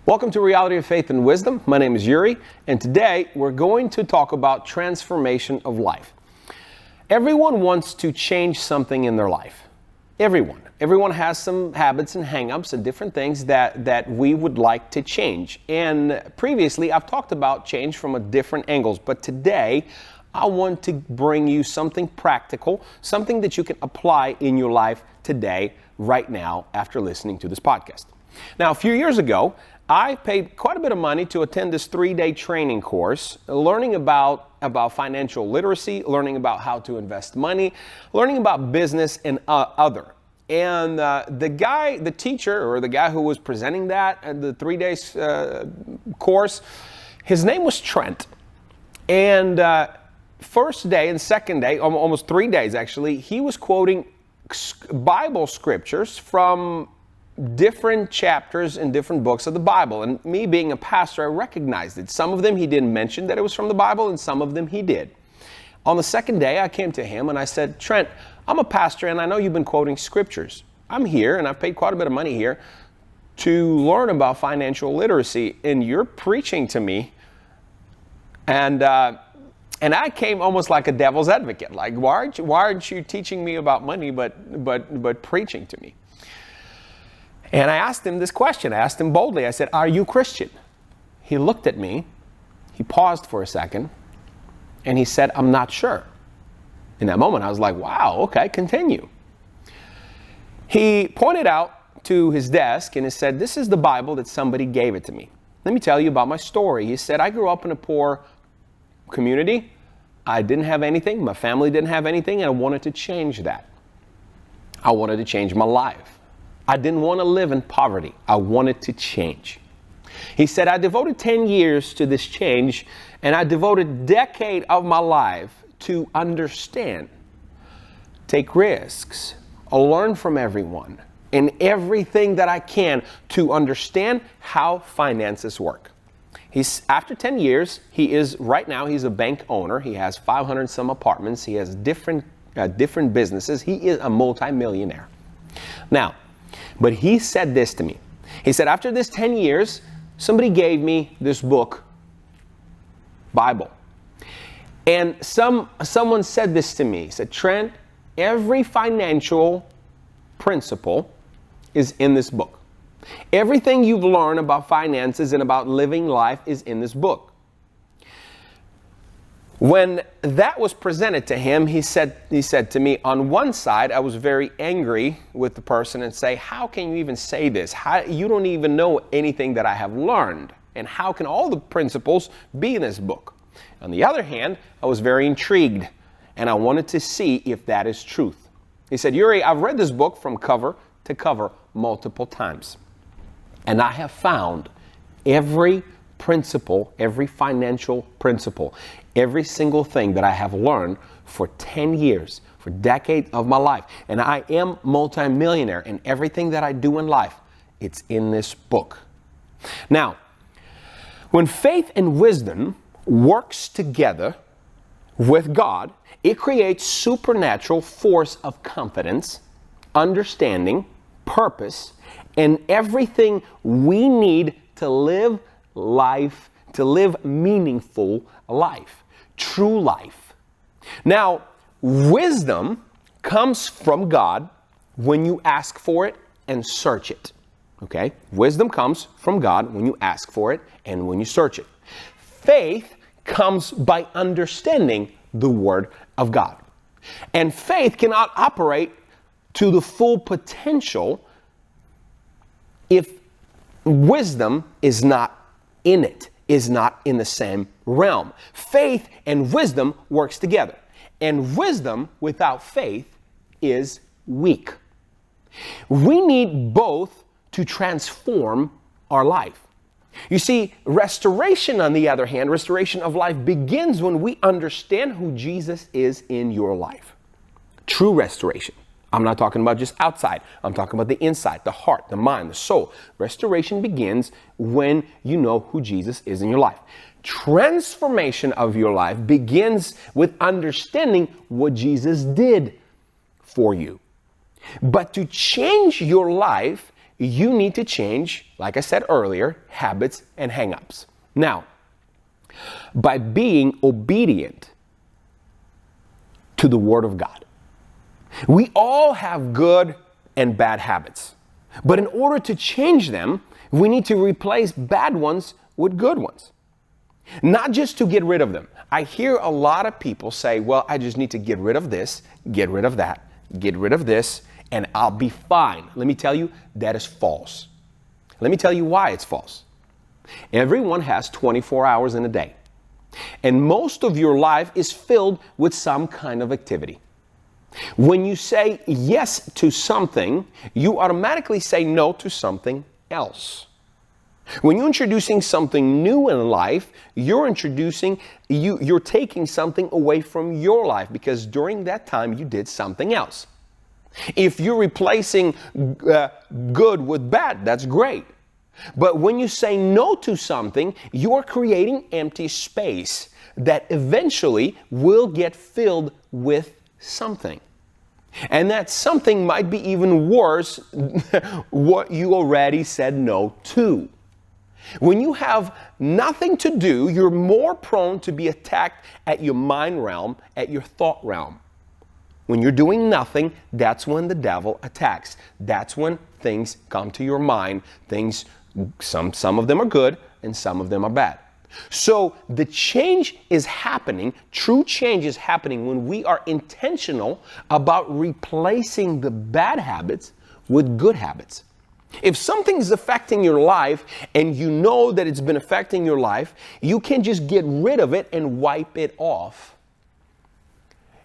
Welcome to Reality of Faith and Wisdom. My name is Yuri, and today we're going to talk about transformation of life. Everyone wants to change something in their life. Everyone. Everyone has some habits and hang-ups and different things that we would like to change. And previously, I've talked about change from different angles, but today, I want to bring you something practical, something that you can apply in your life today, right now, after listening to this podcast. Now, a few years ago, I paid quite a bit of money to attend this 3-day training course, learning about financial literacy, learning about how to invest money, learning about business and other. And the teacher or the guy who was presenting that at the 3 days course, his name was Trent. And first day and second day, almost 3 days actually, he was quoting Bible scriptures from different chapters in different books of the Bible. And me being a pastor, I recognized it. Some of them he didn't mention that it was from the Bible, and some of them he did. On the second day, I came to him and I said, Trent, I'm a pastor and I know you've been quoting scriptures. I'm here and I've paid quite a bit of money here to learn about financial literacy, and you're preaching to me. And I came almost like a devil's advocate. Like, why aren't you teaching me about money, but preaching to me? And I asked him this question. I asked him boldly. I said, are you Christian? He looked at me. He paused for a second. And he said, I'm not sure. In that moment, I was like, wow, okay, continue. He pointed out to his desk and he said, this is the Bible that somebody gave it to me. Let me tell you about my story. He said, I grew up in a poor community. I didn't have anything. My family didn't have anything. And I wanted to change that. I wanted to change my life. I didn't want to live in poverty. I wanted to change. He said, I devoted 10 years to this change, and I devoted a decade of my life to understand, take risks, learn from everyone, and everything that I can to understand how finances work. After 10 years, right now, he's a bank owner. He has 500 some apartments. He has different businesses. He is a multimillionaire. Now, but he said this to me. He said, after this 10 years, somebody gave me this book, Bible. And someone said this to me. He said, Trent, every financial principle is in this book. Everything you've learned about finances and about living life is in this book. When that was presented to him, he said to me, on one side, I was very angry with the person and say, how can you even say this? You don't even know anything that I have learned. And how can all the principles be in this book? On the other hand, I was very intrigued and I wanted to see if that is truth. He said, Yuri, I've read this book from cover to cover multiple times. And I have found every principle, every financial principle, every single thing that I have learned for 10 years, for decades of my life. And I am multimillionaire, and everything that I do in life, it's in this book. Now, when faith and wisdom works together with God, it creates supernatural force of confidence, understanding, purpose, and everything we need to live life, to live meaningful life, true life. Now, wisdom comes from God when you ask for it and search it. Okay? Wisdom comes from God when you ask for it and when you search it. Faith comes by understanding the Word of God. And faith cannot operate to the full potential if wisdom is not in it, is not in the same realm. Faith and wisdom works together. And wisdom without faith is weak. We need both to transform our life. You see, restoration, on the other hand, restoration of life begins when we understand who Jesus is in your life. True restoration. I'm not talking about just outside. I'm talking about the inside, the heart, the mind, the soul. Restoration begins when you know who Jesus is in your life. Transformation of your life begins with understanding what Jesus did for you. But to change your life you need to change, like I said earlier, habits and hang-ups. Now, by being obedient to the Word of God. We all have good and bad habits. But in order to change them, we need to replace bad ones with good ones. Not just to get rid of them. I hear a lot of people say, well, I just need to get rid of this, get rid of that, get rid of this, and I'll be fine. Let me tell you, that is false. Let me tell you why it's false. Everyone has 24 hours in a day. And most of your life is filled with some kind of activity. When you say yes to something, you automatically say no to something else. When you're introducing something new in life, you're taking something away from your life because during that time you did something else. If you're replacing good with bad, that's great. But when you say no to something, you are creating empty space that eventually will get filled with something. And that something might be even worse what you already said no to. When you have nothing to do, you're more prone to be attacked at your mind realm, at your thought realm. When you're doing nothing, that's when the devil attacks. That's when things come to your mind. Some of them are good and some of them are bad. So the change is happening, true change is happening when we are intentional about replacing the bad habits with good habits. If something's affecting your life and you know that it's been affecting your life, you can't just get rid of it and wipe it off.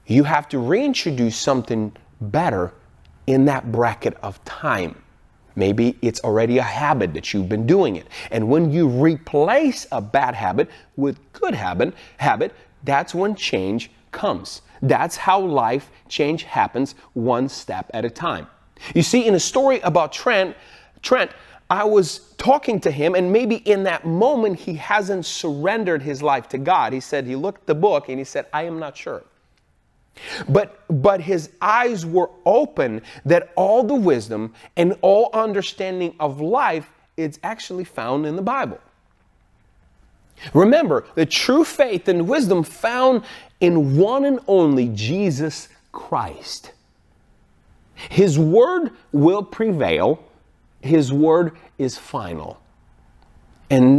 You have to reintroduce something better in that bracket of time. Maybe it's already a habit that you've been doing it. And when you replace a bad habit with good habit, that's when change comes. That's how life change happens one step at a time. You see, in a story about Trent, I was talking to him, and maybe in that moment he hasn't surrendered his life to God. He looked at the book and he said, I am not sure. But his eyes were open that all the wisdom and all understanding of life is actually found in the Bible. Remember, the true faith and wisdom found in one and only Jesus Christ. His word will prevail. His word is final. And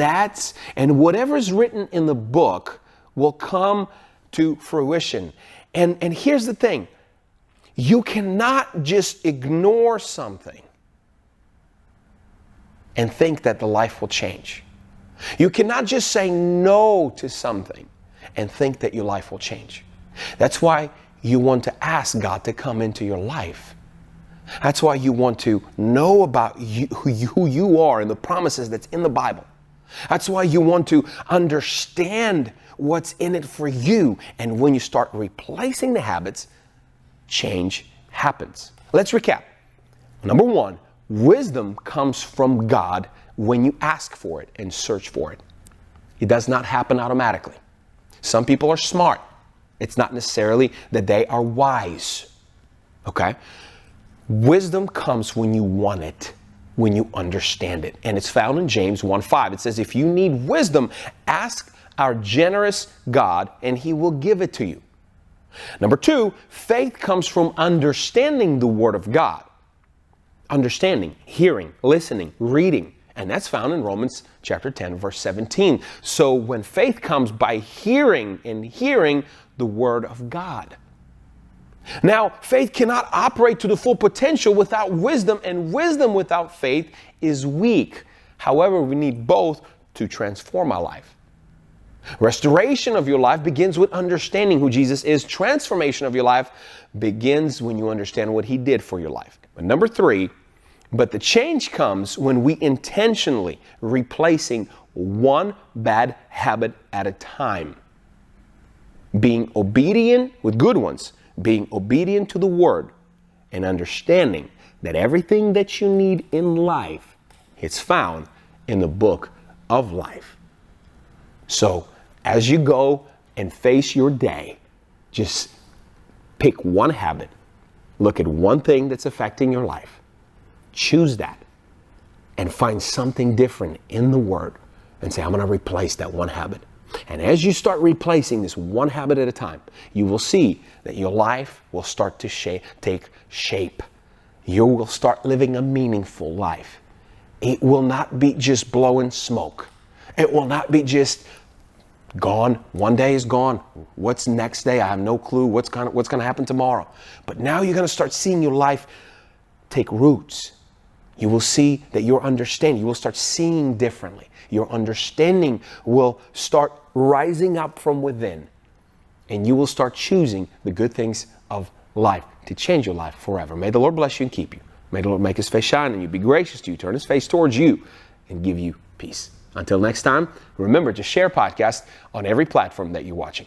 whatever's written in the book will come to fruition. And here's the thing. You cannot just ignore something and think that the life will change. You cannot just say no to something and think that your life will change. That's why you want to ask God to come into your life. That's why you want to know about who you are and the promises that's in the Bible. That's why you want to understand what's in it for you. And when you start replacing the habits, change happens. Let's recap. Number one, wisdom comes from God when you ask for it and search for it. It does not happen automatically. Some people are smart. It's not necessarily that they are wise. Okay? Wisdom comes when you want it, when you understand it. And it's found in James 1:5. It says, if you need wisdom, ask our generous God and he will give it to you. Number two, faith comes from understanding the Word of God. Understanding, hearing, listening, reading. And that's found in Romans chapter 10, verse 17. So when faith comes by hearing and hearing the Word of God. Now, faith cannot operate to the full potential without wisdom, and wisdom without faith is weak. However, we need both to transform our life. Restoration of your life begins with understanding who Jesus is. Transformation of your life begins when you understand what he did for your life. But number three, but the change comes when we intentionally replacing one bad habit at a time. Being obedient with good ones. Being obedient to the Word and understanding that everything that you need in life is found in the book of life. So as you go and face your day, just pick one habit, look at one thing that's affecting your life, choose that, and find something different in the Word and say, I'm going to replace that one habit. And as you start replacing this one habit at a time, you will see that your life will start to take shape. You will start living a meaningful life. It will not be just blowing smoke. It will not be just gone. One day is gone. What's next day? I have no clue what's going to happen tomorrow. But now you're going to start seeing your life take roots. You will see that your understanding, you will start seeing differently. Your understanding will start rising up from within. And you will start choosing the good things of life to change your life forever. May the Lord bless you and keep you. May the Lord make his face shine on you, be gracious to you, turn his face towards you, and give you peace. Until next time, remember to share podcasts on every platform that you're watching.